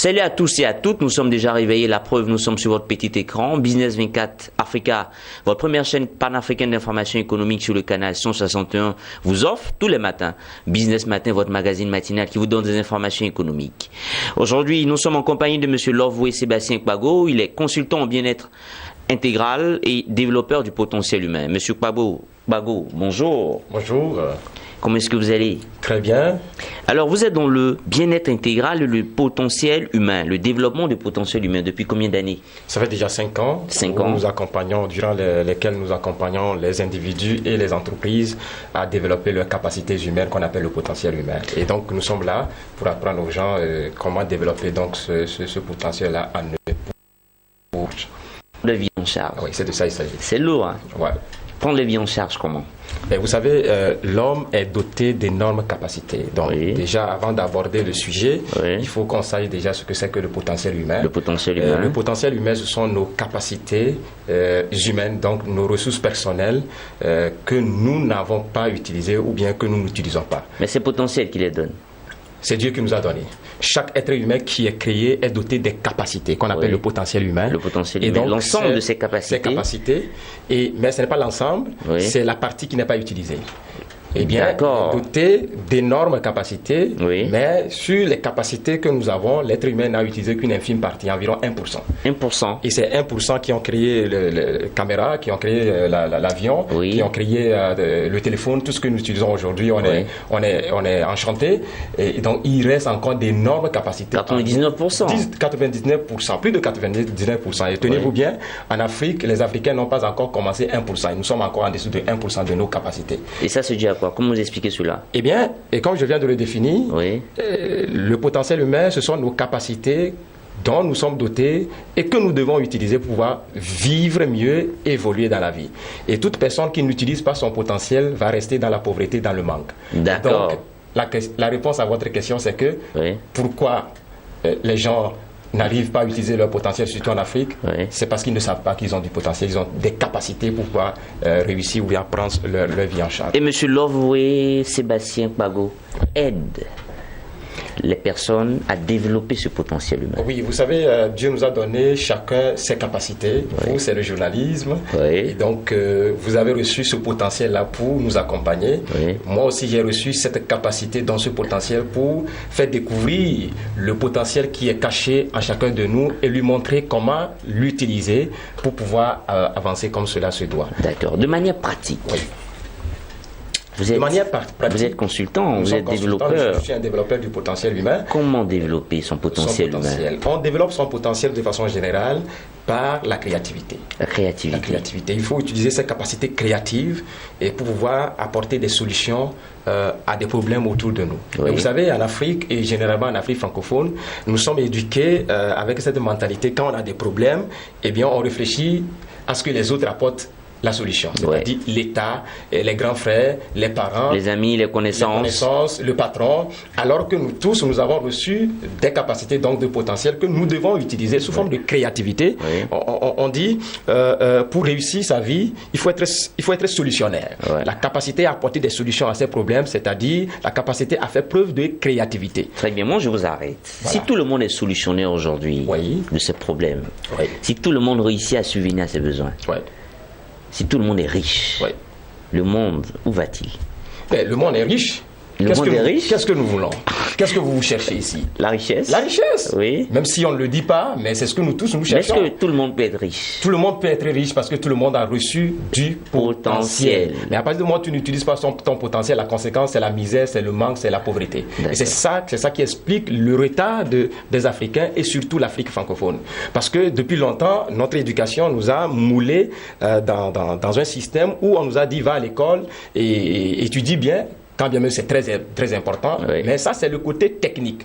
Salut à tous et à toutes, nous sommes déjà réveillés, la preuve, nous sommes sur votre petit écran. Business 24 Africa, votre première chaîne panafricaine d'information économique sur le canal 161, vous offre tous les matins Business Matin, votre magazine matinal qui vous donne des informations économiques. Aujourd'hui, nous sommes en compagnie de M. Lovoué Sébastien Kpago, il est consultant en bien-être intégral et développeur du potentiel humain. M. Kpago, bonjour. Bonjour. Comment est-ce que vous allez? Très bien. Alors, vous êtes dans le bien-être intégral et le potentiel humain, le développement du potentiel humain. Depuis combien d'années? Ça fait déjà 5 ans. 5 ans. Nous accompagnons, durant lesquels nous accompagnons les individus et les entreprises à développer leurs capacités humaines qu'on appelle le potentiel humain. Et donc, nous sommes là pour apprendre aux gens comment développer donc ce potentiel-là en eux. Pour... Le vie en charge. Oui, c'est de ça il s'agit. C'est lourd, hein? Ouais. Prendre le vie en charge, comment? Et vous savez, l'homme est doté d'énormes capacités. Donc, déjà, avant d'aborder le sujet, il faut qu'on sache déjà ce que c'est que le potentiel humain. Le potentiel humain. Le potentiel humain, ce sont nos capacités humaines, donc nos ressources personnelles que nous n'avons pas utilisées ou bien que nous n'utilisons pas. Mais c'est potentiel qui les donne. C'est Dieu qui nous a donné. Chaque être humain qui est créé est doté des capacités qu'on appelle le potentiel humain. Le potentiel humain, l'ensemble de ses capacités. Ces capacités, mais ce n'est pas l'ensemble, c'est la partie qui n'est pas utilisée. Eh bien, doté d'énormes capacités, mais sur les capacités que nous avons, l'être humain n'a utilisé qu'une infime partie, environ 1%. 1%. Et c'est 1% qui ont créé les caméras, qui ont créé l'avion, qui ont créé le téléphone, tout ce que nous utilisons aujourd'hui, on est enchanté. Et donc, il reste encore d'énormes capacités. 99%. 99%, plus de 99%. Et tenez-vous bien, en Afrique, les Africains n'ont pas encore commencé 1%. Nous sommes encore en dessous de 1% de nos capacités. Et ça se dit à quoi? Comment vous expliquez cela? Eh bien, et comme je viens de le définir, le potentiel humain, ce sont nos capacités dont nous sommes dotés et que nous devons utiliser pour pouvoir vivre mieux, évoluer dans la vie. Et toute personne qui n'utilise pas son potentiel va rester dans la pauvreté, dans le manque. D'accord. Donc, la réponse à votre question, c'est que pourquoi les gens n'arrivent pas à utiliser leur potentiel, surtout en Afrique, c'est parce qu'ils ne savent pas qu'ils ont du potentiel, ils ont des capacités pour pouvoir réussir ou bien prendre leur vie en charge. Et M. Lovoué Sébastien Kpago aide les personnes à développer ce potentiel humain. Oui, vous savez, Dieu nous a donné chacun ses capacités. Vous, c'est le journalisme. Et donc, vous avez reçu ce potentiel-là pour nous accompagner. Moi aussi, j'ai reçu cette capacité dans ce potentiel pour faire découvrir le potentiel qui est caché en chacun de nous et lui montrer comment l'utiliser pour pouvoir avancer comme cela se doit. D'accord. De manière pratique. Vous êtes consultant, vous êtes développeur. Je suis un développeur du potentiel humain. Comment développer son potentiel humain? On développe son potentiel de façon générale par la créativité. La créativité. Il faut utiliser ses capacités créatives et pour pouvoir apporter des solutions à des problèmes autour de nous. Et vous savez, en Afrique et généralement en Afrique francophone, nous sommes éduqués avec cette mentalité. Quand on a des problèmes, eh bien, on réfléchit à ce que les autres apportent la solution, c'est-à-dire l'État, les grands frères, les parents, les amis, les connaissances, le patron, alors que nous tous, nous avons reçu des capacités donc de potentiel que nous devons utiliser sous forme de créativité. On dit, pour réussir sa vie, il faut être solutionnaire. La capacité à apporter des solutions à ces problèmes, c'est-à-dire la capacité à faire preuve de créativité. Très bien, moi je vous arrête. Voilà. Si tout le monde est solutionnaire aujourd'hui de ces problèmes, si tout le monde réussit à subvenir à ses besoins, si tout le monde est riche, le monde, où va-t-il? Le monde est riche. Qu'est-ce que nous voulons? Qu'est-ce que vous cherchez ici? La richesse. La richesse. Oui. Même si on ne le dit pas, mais c'est ce que nous tous nous cherchons. Est-ce que tout le monde peut être riche? Tout le monde peut être riche parce que tout le monde a reçu du potentiel. Mais à partir du moment où tu n'utilises pas ton potentiel, la conséquence, c'est la misère, c'est le manque, c'est la pauvreté. Et c'est ça qui explique le retard des Africains et surtout l'Afrique francophone. Parce que depuis longtemps, notre éducation nous a moulés dans un système où on nous a dit va à l'école et étudie bien. Quand bien même c'est très important, mais ça c'est le côté technique.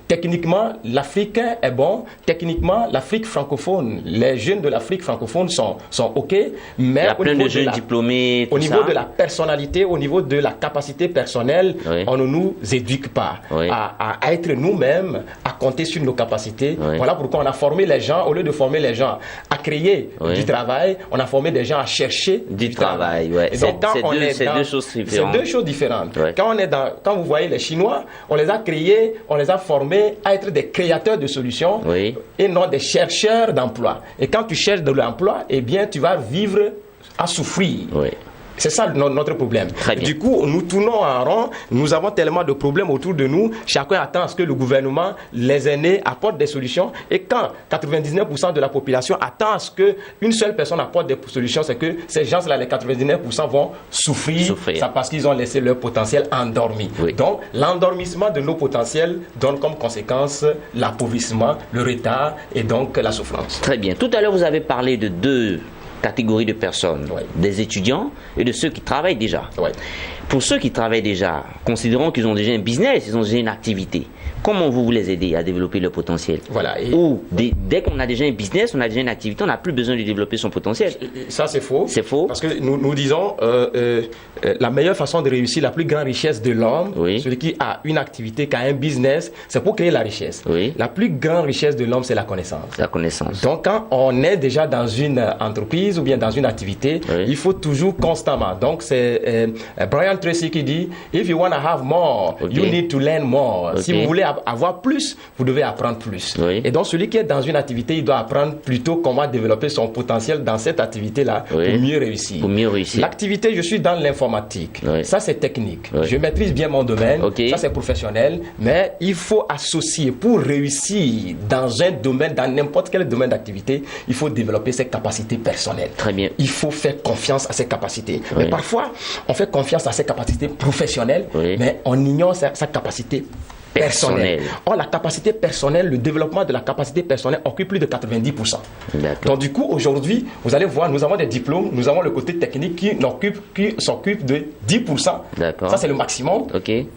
Techniquement, l'Afrique est bon, techniquement, l'Afrique francophone, les jeunes de l'Afrique francophone sont OK, mais il y a plein de jeunes diplômés, au niveau de la personnalité, au niveau de la capacité personnelle, on ne nous éduque pas à être nous-mêmes, à compter sur nos capacités. Voilà pourquoi on a formé les gens, au lieu de former les gens à créer du travail, on a formé des gens à chercher du travail. C'est deux choses différentes. C'est deux choses différentes. Ouais. Quand vous voyez les Chinois, on les a créés, on les a formés à être des créateurs de solutions et non des chercheurs d'emploi. Et quand tu cherches de l'emploi, eh bien, tu vas vivre à souffrir. Oui. C'est ça notre problème. Du coup, nous tournons en rond, nous avons tellement de problèmes autour de nous, chacun attend à ce que le gouvernement, les aînés, apportent des solutions. Et quand 99% de la population attend à ce qu'une seule personne apporte des solutions, c'est que ces gens-là, les 99% vont souffrir. Ça parce qu'ils ont laissé leur potentiel endormi. Oui. Donc, l'endormissement de nos potentiels donne comme conséquence l'appauvrissement, le retard et donc la souffrance. Très bien. Tout à l'heure, vous avez parlé de deux catégories de personnes, des étudiants et de ceux qui travaillent déjà. Pour ceux qui travaillent déjà, considérons qu'ils ont déjà un business, ils ont déjà une activité. Comment vous les aidez à développer leur potentiel? Ou dès qu'on a déjà un business, on a déjà une activité, on n'a plus besoin de développer son potentiel. Ça, c'est faux. C'est faux. Parce que nous disons, la meilleure façon de réussir, la plus grande richesse de l'homme, celui qui a une activité, qui a un business, c'est pour créer la richesse. La plus grande richesse de l'homme, c'est la connaissance. La connaissance. Donc, quand on est déjà dans une entreprise ou bien dans une activité, il faut toujours constamment. Donc, c'est Brian Tracy qui dit, if you want to have more, you need to learn more. Si vous voulez avoir plus, vous devez apprendre plus. Et donc, celui qui est dans une activité, il doit apprendre plutôt comment développer son potentiel dans cette activité-là pour mieux réussir. Pour mieux réussir. L'activité, je suis dans l'informatique. Ça, c'est technique. Je maîtrise bien mon domaine. Ça, c'est professionnel. Mais il faut associer pour réussir dans un domaine, dans n'importe quel domaine d'activité, il faut développer ses capacités personnelles. Très bien. Il faut faire confiance à ses capacités. Mais parfois, on fait confiance à ses capacités professionnelles, mais on ignore sa capacité personnelle. Or, la capacité personnelle, le développement de la capacité personnelle occupe plus de 90%. Donc, du coup, aujourd'hui, vous allez voir, nous avons des diplômes, nous avons le côté technique qui s'occupe de 10%. Ça, c'est le maximum.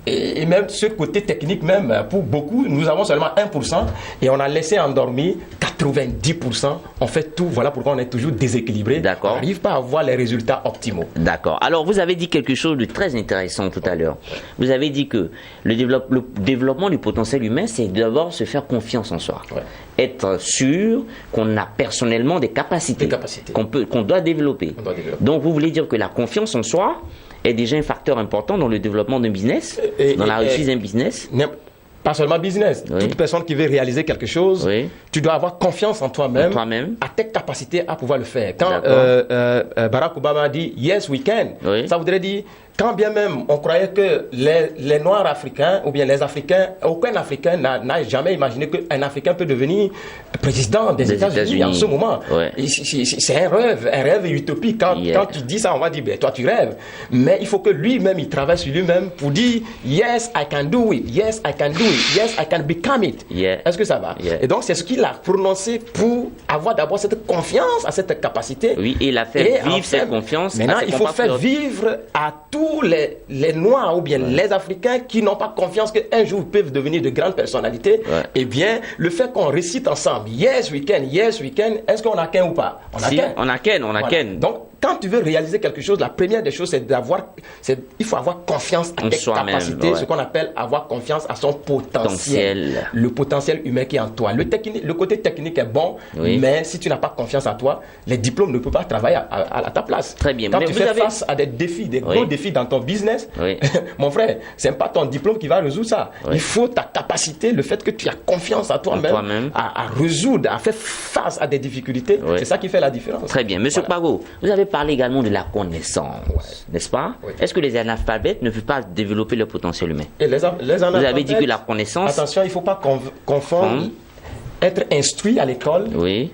Et même ce côté technique, même pour beaucoup, nous avons seulement 1%. Et on a laissé endormir 90%. On fait tout. Voilà pourquoi on est toujours déséquilibré. On n'arrive pas à avoir les résultats optimaux. D'accord. Alors, vous avez dit quelque chose de très intéressant tout à l'heure. Vous avez dit que le développement du potentiel humain, c'est d'abord se faire confiance en soi. Être sûr qu'on a personnellement des capacités. Qu'on doit développer. Donc, vous voulez dire que la confiance en soi est déjà un facteur important dans le développement d'un business, dans la réussite d'un business? Pas seulement business. Toute personne qui veut réaliser quelque chose, tu dois avoir confiance en toi-même, à tes capacités à pouvoir le faire. Quand Barack Obama a dit « Yes, we can », ça voudrait dire quand bien même on croyait que les Noirs africains ou bien les Africains, aucun Africain n'a jamais imaginé qu'un Africain peut devenir président des États-Unis en ce moment. C'est un rêve utopique. Quand tu dis ça, on va dire, ben, toi tu rêves. Mais il faut que lui-même, il travaille sur lui-même pour dire, yes, I can do it. Yes, I can do it. Yes, I can become it. Est-ce que ça va? Et donc, c'est ce qu'il a prononcé pour avoir d'abord cette confiance à cette capacité. Oui, et il a fait vivre cette confiance. Maintenant, il faut faire vivre à tous les Noirs ou bien les Africains qui n'ont pas confiance qu'un jour ils peuvent devenir de grandes personnalités. Eh bien, le fait qu'on récite ensemble, yes we can, est-ce qu'on a qu'un ou pas? On a qu'un. Donc, quand tu veux réaliser quelque chose, la première des choses, il faut avoir confiance à tes capacités, ce qu'on appelle avoir confiance à son potentiel. Le potentiel humain qui est en toi. Le côté technique est bon, mais si tu n'as pas confiance en toi, les diplômes ne peuvent pas travailler à ta place. Très bien. Quand tu fais face à des défis, des gros défis dans ton business, mon frère, c'est pas ton diplôme qui va résoudre ça. Il faut ta capacité, le fait que tu as confiance en toi-même, à résoudre, à faire face à des difficultés. C'est ça qui fait la différence. Très bien. Monsieur Kpago, vous avez parlé également de la connaissance, n'est-ce pas? Est-ce que les analphabètes ne peuvent pas développer leur potentiel humain? Et les analphabètes, vous avez dit que la connaissance... Attention, il ne faut pas confondre être instruit à l'école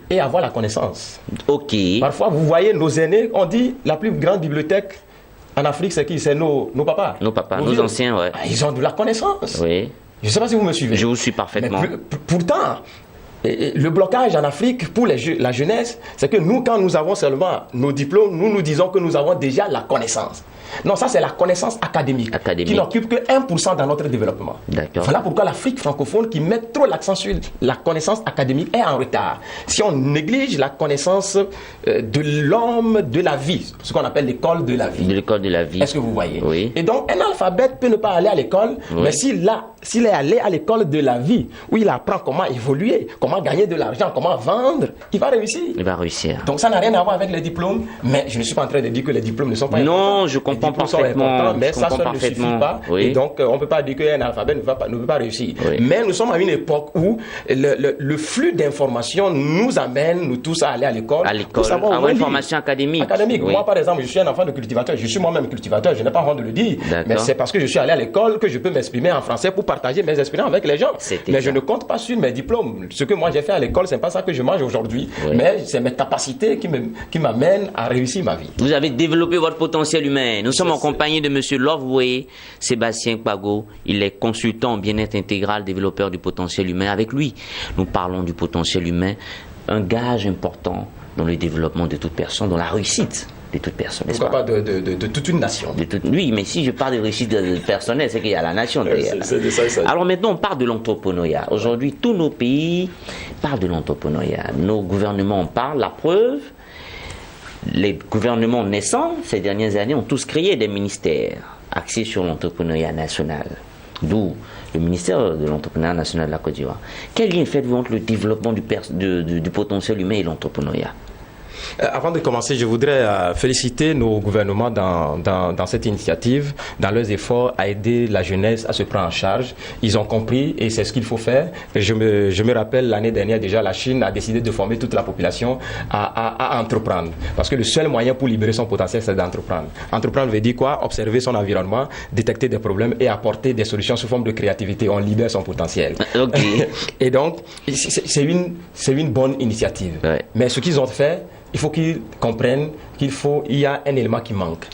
et avoir la connaissance. Parfois, vous voyez nos aînés, on dit la plus grande bibliothèque en Afrique, c'est qui? C'est nos papas. Nos papas, nos anciens, Ils ont de la connaissance. Je ne sais pas si vous me suivez. Je vous suis parfaitement. Mais pourtant... le blocage en Afrique pour la jeunesse, c'est que nous, quand nous avons seulement nos diplômes, nous disons que nous avons déjà la connaissance. Non, ça c'est la connaissance académique. Qui n'occupe que 1% dans notre développement. Voilà pourquoi l'Afrique francophone qui met trop l'accent sur la connaissance académique est en retard. Si on néglige la connaissance de l'homme, de la vie, ce qu'on appelle l'école de la vie. L'école de la vie. Est-ce que vous voyez? Et donc un alphabète peut ne pas aller à l'école, mais s'il est allé à l'école de la vie, où il apprend comment évoluer, comment comment gagner de l'argent, comment vendre, il va réussir. Il va réussir. Donc ça n'a rien à voir avec les diplômes, mais je ne suis pas en train de dire que les diplômes ne sont pas importants. Non, je comprends parfaitement. Mais ça seul ne suffit pas. Oui. Et donc, on ne peut pas dire qu'un alphabet ne peut pas réussir. Oui. Mais nous sommes à une époque où le flux d'informations nous amène, nous tous, à aller à l'école. À l'école, avoir une formation académique. Oui. Moi, par exemple, je suis un enfant de cultivateur. Je suis moi-même cultivateur. Je n'ai pas honte de le dire. Mais c'est parce que je suis allé à l'école que je peux m'exprimer en français pour partager mes expériences avec les gens. Mais je ne compte pas sur mes diplômes. Ce que moi j'ai fait à l'école, c'est pas ça que je mange aujourd'hui. Oui. Mais c'est mes capacités qui m'amènent à réussir ma vie. Vous avez développé votre potentiel humain. Nous sommes en compagnie de monsieur Loveway Sébastien Kpago. Il est consultant en bien-être intégral, développeur du potentiel humain. Avec lui, nous parlons du potentiel humain, un gage important dans le développement de toute personne, dans la réussite de toute personne. Pourquoi pas de toute une nation? Oui, mais si je parle de réussite personnelle, c'est qu'il y a la nation derrière. Alors maintenant, on parle de l'entrepreneuriat. Aujourd'hui, tous nos pays parlent de l'entrepreneuriat. Nos gouvernements en parlent. La preuve, les gouvernements naissants, ces dernières années, ont tous créé des ministères axés sur l'entrepreneuriat national. D'où le ministère de l'entrepreneuriat national de la Côte d'Ivoire. Quel lien faites-vous entre le développement du potentiel humain et l'entrepreneuriat? Avant de commencer, je voudrais féliciter nos gouvernements dans cette initiative, dans leurs efforts à aider la jeunesse à se prendre en charge. Ils ont compris et c'est ce qu'il faut faire. Je me rappelle l'année dernière déjà, la Chine a décidé de former toute la population à entreprendre. Parce que le seul moyen pour libérer son potentiel, c'est d'entreprendre. Entreprendre veut dire quoi? Observer son environnement, détecter des problèmes et apporter des solutions sous forme de créativité. On libère son potentiel. Okay. Et donc, c'est une bonne initiative. Ouais. Mais ce qu'ils ont fait, il faut qu'ils comprennent qu'il y a un élément qui manque.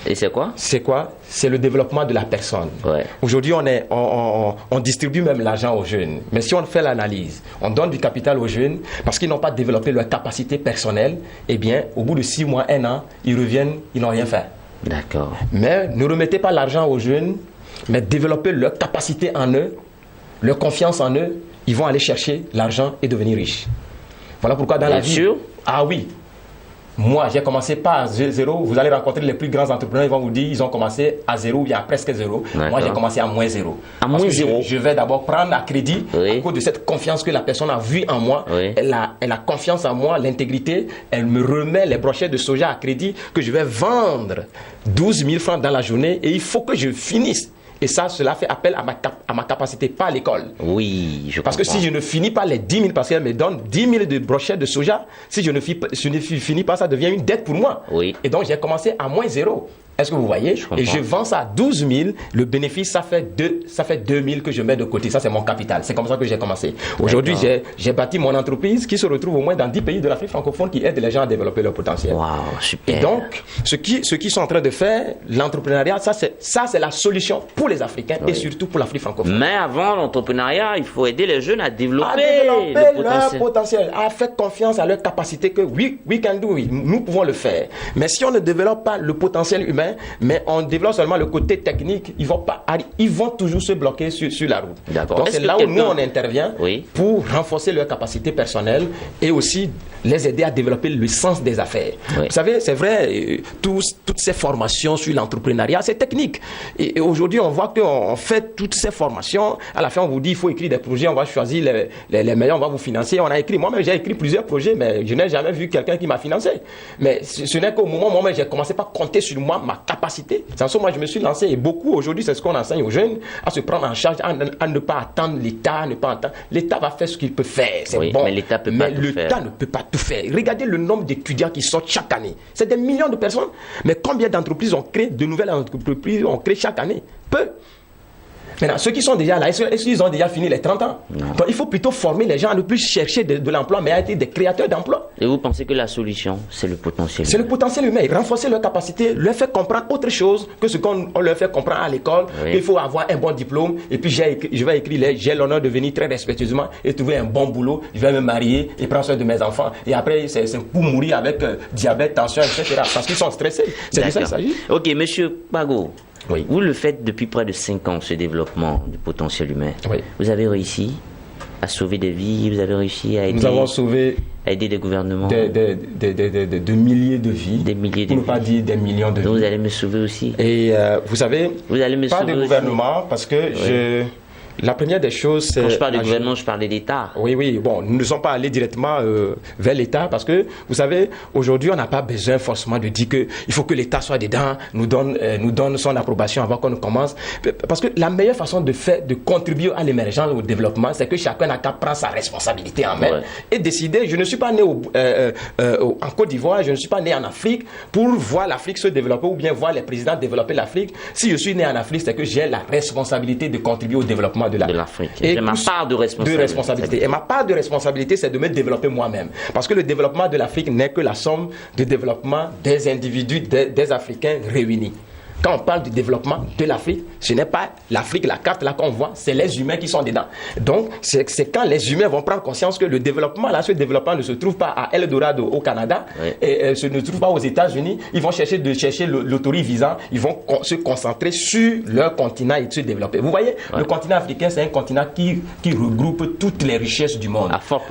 Et c'est quoi? C'est quoi? C'est le développement de la personne. Ouais. Aujourd'hui, on distribue même l'argent aux jeunes. Mais si on fait l'analyse, on donne du capital aux jeunes parce qu'ils n'ont pas développé leur capacité personnelle, eh bien, au bout de 6 mois, 1 an, ils reviennent, ils n'ont rien fait. D'accord. Mais ne remettez pas l'argent aux jeunes, mais développez leur capacité en eux, leur confiance en eux, ils vont aller chercher l'argent et devenir riches. Voilà pourquoi dans la vie... Sûr? Ah oui. Moi, j'ai commencé pas à zéro. Vous allez rencontrer les plus grands entrepreneurs, ils vont vous dire ils ont commencé à zéro, il y a presque zéro. Moi, j'ai commencé à moins zéro. À moins zéro. Je vais d'abord prendre à crédit à cause de cette confiance que la personne a vue en moi. Oui. Elle a confiance en moi, l'intégrité. Elle me remet les brochettes de soja à crédit que je vais vendre 12 000 francs dans la journée et il faut que je finisse. Et ça, cela fait appel à ma capacité, pas à l'école. Oui, je comprends. Parce que si je ne finis pas les 10 000, parce qu'elle me donne 10 000 de brochettes de soja, si je ne finis pas, ça devient une dette pour moi. Oui. Et donc, j'ai commencé à moins zéro. Est-ce que vous voyez? Et je vends ça à 12 000. Le bénéfice, ça fait 2 000 que je mets de côté. Ça, c'est mon capital. C'est comme ça que j'ai commencé. Aujourd'hui, j'ai bâti mon entreprise qui se retrouve au moins dans 10 pays de l'Afrique francophone qui aident les gens à développer leur potentiel. Wow, super. Et donc, ce qu'ils sont en train de faire, l'entrepreneuriat, ça, c'est la solution pour les Africains et surtout pour l'Afrique francophone. Mais avant l'entrepreneuriat, il faut aider les jeunes à développer leur potentiel, à faire confiance à leur capacité que oui, we can do it. Nous pouvons le faire. Mais si on ne développe pas le potentiel humain, mais on développe seulement le côté technique, ils vont toujours se bloquer sur la route. D'accord. Donc c'est là où nous on intervient pour renforcer leur capacité personnelle et aussi les aider à développer le sens des affaires. Oui. Vous savez, c'est vrai, toutes ces formations sur l'entrepreneuriat, c'est technique. Et aujourd'hui, on voit qu'on fait toutes ces formations. À la fin, on vous dit il faut écrire des projets, on va choisir les meilleurs, on va vous financer. On a écrit, moi-même j'ai écrit plusieurs projets, mais je n'ai jamais vu quelqu'un qui m'a financé. Mais ce n'est qu'au moment où moi-même j'ai commencé pas à compter sur moi, ma capacité. C'est en ce moment je me suis lancé et beaucoup aujourd'hui, c'est ce qu'on enseigne aux jeunes, à se prendre en charge, à ne pas attendre l'État, L'État va faire ce qu'il peut faire, c'est bon. Mais l'État ne peut pas tout faire. Regardez le nombre d'étudiants qui sortent chaque année. C'est des millions de personnes. Mais combien d'entreprises ont créé, de nouvelles entreprises ont créé chaque année? Peu. Maintenant, ceux qui sont déjà là, est-ce qu'ils ont déjà fini les 30 ans? Donc, il faut plutôt former les gens à ne plus chercher de l'emploi, mais à être des créateurs d'emplois. Et vous pensez que la solution, c'est le potentiel humain? C'est le potentiel humain. Renforcer leur capacité, leur faire comprendre autre chose que ce qu'on leur fait comprendre à l'école. Il faut avoir un bon diplôme. Et puis, je vais écrire, j'ai l'honneur de venir très respectueusement et trouver un bon boulot. Je vais me marier et prendre soin de mes enfants. Et après, c'est pour mourir avec diabète, tension, etc. Parce qu'ils sont stressés. C'est de ça qu'il s'agit. Ok, monsieur Kpago. Oui. Vous le faites depuis près de 5 ans, ce développement du potentiel humain. Oui. Vous avez réussi à sauver des vies, vous avez réussi à aider, nous avons sauvé aider des gouvernements. De milliers de vies. Des milliers de vies. Pour ne pas dire des millions de vies. Donc vous allez me sauver aussi. Et vous savez, vous allez me pas sauver de gouvernement, parce que La première des choses, c'est... Quand je parle de gouvernement, je parle de l'État. Oui. Bon, nous ne sommes pas allés directement vers l'État parce que, vous savez, aujourd'hui, on n'a pas besoin forcément de dire qu'il faut que l'État soit dedans, nous donne son approbation avant qu'on commence. Parce que la meilleure façon de contribuer à l'émergence, au développement, c'est que chacun n'a qu'à prendre sa responsabilité en main et décider. Je ne suis pas né en Côte d'Ivoire, je ne suis pas né en Afrique pour voir l'Afrique se développer ou bien voir les présidents développer l'Afrique. Si je suis né en Afrique, c'est que j'ai la responsabilité de contribuer au développement de l'Afrique. Et j'ai ma part de responsabilité. Et ma part de responsabilité, c'est de me développer moi-même. Parce que le développement de l'Afrique n'est que la somme de développement des individus, des Africains réunis. Quand on parle du développement de l'Afrique, ce n'est pas l'Afrique, la carte là qu'on voit, c'est les humains qui sont dedans. Donc, c'est quand les humains vont prendre conscience que le développement là, ce développement ne se trouve pas à Eldorado au Canada, et ne trouve pas aux États-Unis. Ils vont chercher l'autorité visant, ils vont se concentrer sur leur continent et se développer. Vous voyez, le continent africain, c'est un continent qui regroupe toutes les richesses du monde. À forte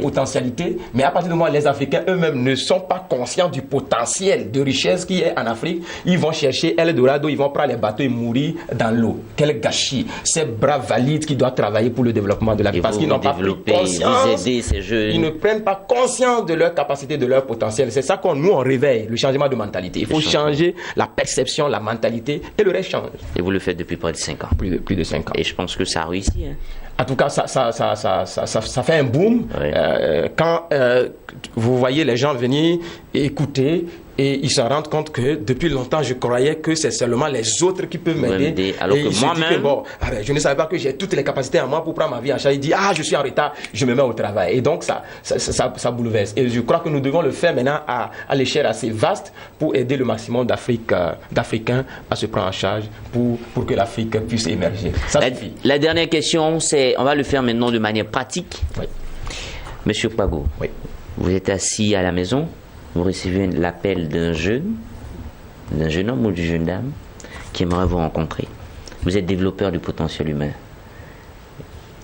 potentialité. Mais à partir du moment où les Africains eux-mêmes ne sont pas conscients du potentiel de richesse qui est en Afrique, ils vont chercher Eldorado, ils vont prendre les bateaux et mourir dans l'eau. Quel gâchis. Ces braves valides qui doivent travailler pour le développement de la vie. Parce qu'ils n'ont pas pris conscience. Vous aider ces jeunes. Ils ne prennent pas conscience de leur capacité, de leur potentiel. C'est ça qu'on nous réveille, le changement de mentalité. Il faut changer la perception, la mentalité et le reste change. Et vous le faites depuis près de 5 ans. Plus de 5 ans. Et je pense que ça a réussi. En tout cas, ça fait un boom. Quand vous voyez les gens venir écouter, et ils se rendent compte que depuis longtemps, je croyais que c'est seulement les autres qui peuvent m'aider. Alors que moi-même, je ne savais pas que j'ai toutes les capacités en moi pour prendre ma vie en charge. Il dit, je suis en retard, je me mets au travail. Et donc, ça bouleverse. Et je crois que nous devons le faire maintenant à l'échelle assez vaste pour aider le maximum d'Africains à se prendre en charge pour que l'Afrique puisse émerger. La dernière question, c'est, on va le faire maintenant de manière pratique. Oui. Monsieur Kpago, vous êtes assis à la maison. Vous recevez l'appel d'un jeune homme ou d'une jeune dame qui aimerait vous rencontrer. Vous êtes développeur du potentiel humain.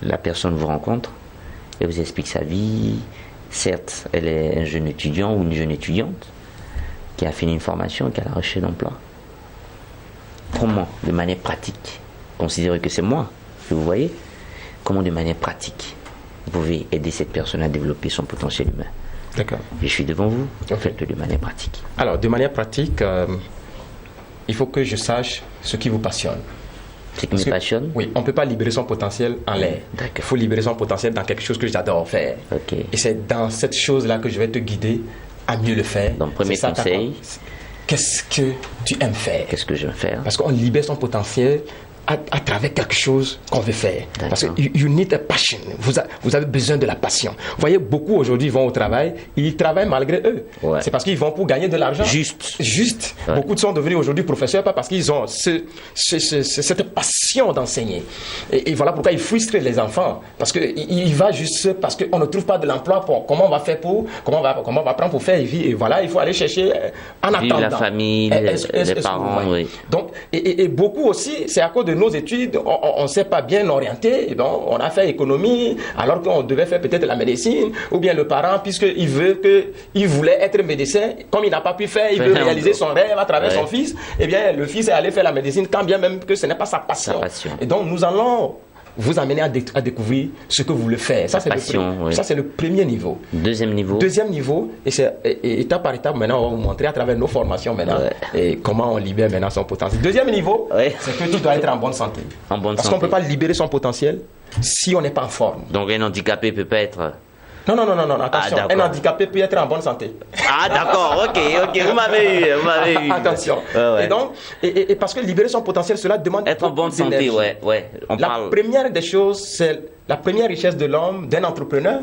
La personne vous rencontre et vous explique sa vie. Certes, elle est un jeune étudiant ou une jeune étudiante qui a fini une formation et qui est à la recherche d'emploi. Comment, de manière pratique, considérez que c'est moi que vous voyez, comment de manière pratique vous pouvez aider cette personne à développer son potentiel humain? D'accord. Je suis devant vous, faites-le de manière pratique. Alors, de manière pratique, il faut que je sache ce qui vous passionne. Ce qui me passionne? Oui, on ne peut pas libérer son potentiel en l'air. Il faut libérer son potentiel dans quelque chose que j'adore faire. Et c'est dans cette chose-là que je vais te guider à mieux le faire. Donc, premier conseil, qu'est-ce que tu aimes faire? Qu'est-ce que j'aime faire? Parce qu'on libère son potentiel à travers quelque chose qu'on veut faire. Parce que you need a passion. Vous avez besoin de la passion. Vous voyez, beaucoup aujourd'hui vont au travail, ils travaillent malgré eux. C'est parce qu'ils vont pour gagner de l'argent. Juste. Beaucoup sont devenus aujourd'hui professeurs, pas parce qu'ils ont cette passion d'enseigner. Et voilà pourquoi ils frustrent les enfants. Parce qu'il va juste parce qu'on ne trouve pas de l'emploi. Comment on va faire comment on va prendre pour faire vie. Et voilà, il faut aller chercher en attendant. La famille, les parents, Donc, et beaucoup aussi, c'est à cause de nos études, on ne s'est pas bien orienté, donc on a fait économie, alors qu'on devait faire peut-être la médecine, ou bien le parent, puisqu'il voulait être médecin, comme il n'a pas pu faire, il veut réaliser son rêve à travers son fils, eh bien le fils est allé faire la médecine, quand bien même que ce n'est pas sa passion. Et donc nous allons vous amener à découvrir ce que vous voulez faire. Ça, c'est le premier niveau. Deuxième niveau, et c'est étape par étape, maintenant, on va vous montrer à travers nos formations maintenant, et comment on libère maintenant son potentiel. Deuxième niveau, c'est que tu dois être en bonne santé. Parce qu'on ne peut pas libérer son potentiel si on n'est pas en forme. Donc un handicapé peut pas être... Non, attention, un handicapé peut être en bonne santé. D'accord, ok, vous m'avez eu. Attention. Et donc, et parce que libérer son potentiel, cela demande être en bonne santé, première des choses, c'est la première richesse de l'homme, d'un entrepreneur,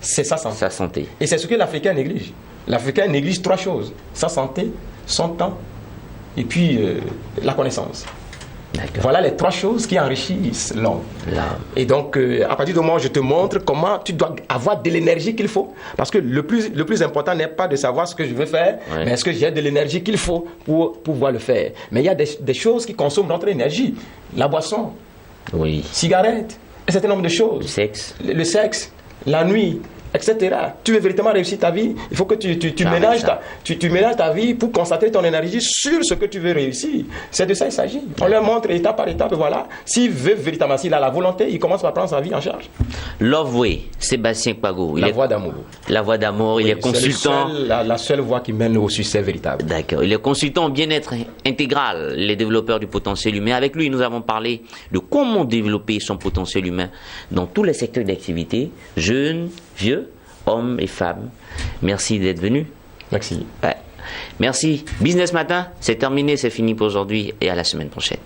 c'est sa santé. Sa santé. Et c'est ce que l'Africain néglige. L'Africain néglige 3 choses: sa santé, son temps, et puis la connaissance. Voilà les 3 choses qui enrichissent l'homme. Et donc, à partir du moment où je te montre comment tu dois avoir de l'énergie qu'il faut, parce que le plus important n'est pas de savoir ce que je veux faire, mais est-ce que j'ai de l'énergie qu'il faut pour pouvoir le faire. Mais il y a des choses qui consomment notre énergie. La boisson, cigarette, un certain nombre de choses. Le sexe. Le sexe, la nuit, etc. Tu veux véritablement réussir ta vie, il faut que tu ménages ta vie pour concentrer ton énergie sur ce que tu veux réussir. C'est de ça qu'il s'agit. On leur montre étape par étape, voilà. S'il veut véritablement, s'il a la volonté, il commence par prendre sa vie en charge. Love Way, Sébastien Kpago. La voie d'amour. La voie d'amour, oui, il est consultant. La seule voie qui mène au succès véritable. D'accord. Il est consultant en bien-être intégral, les développeurs du potentiel humain. Avec lui, nous avons parlé de comment développer son potentiel humain dans tous les secteurs d'activité, jeunes, vieux, hommes et femmes. Merci d'être venu. Merci. Ouais. Merci. Business Matin, c'est terminé, c'est fini pour aujourd'hui et à la semaine prochaine.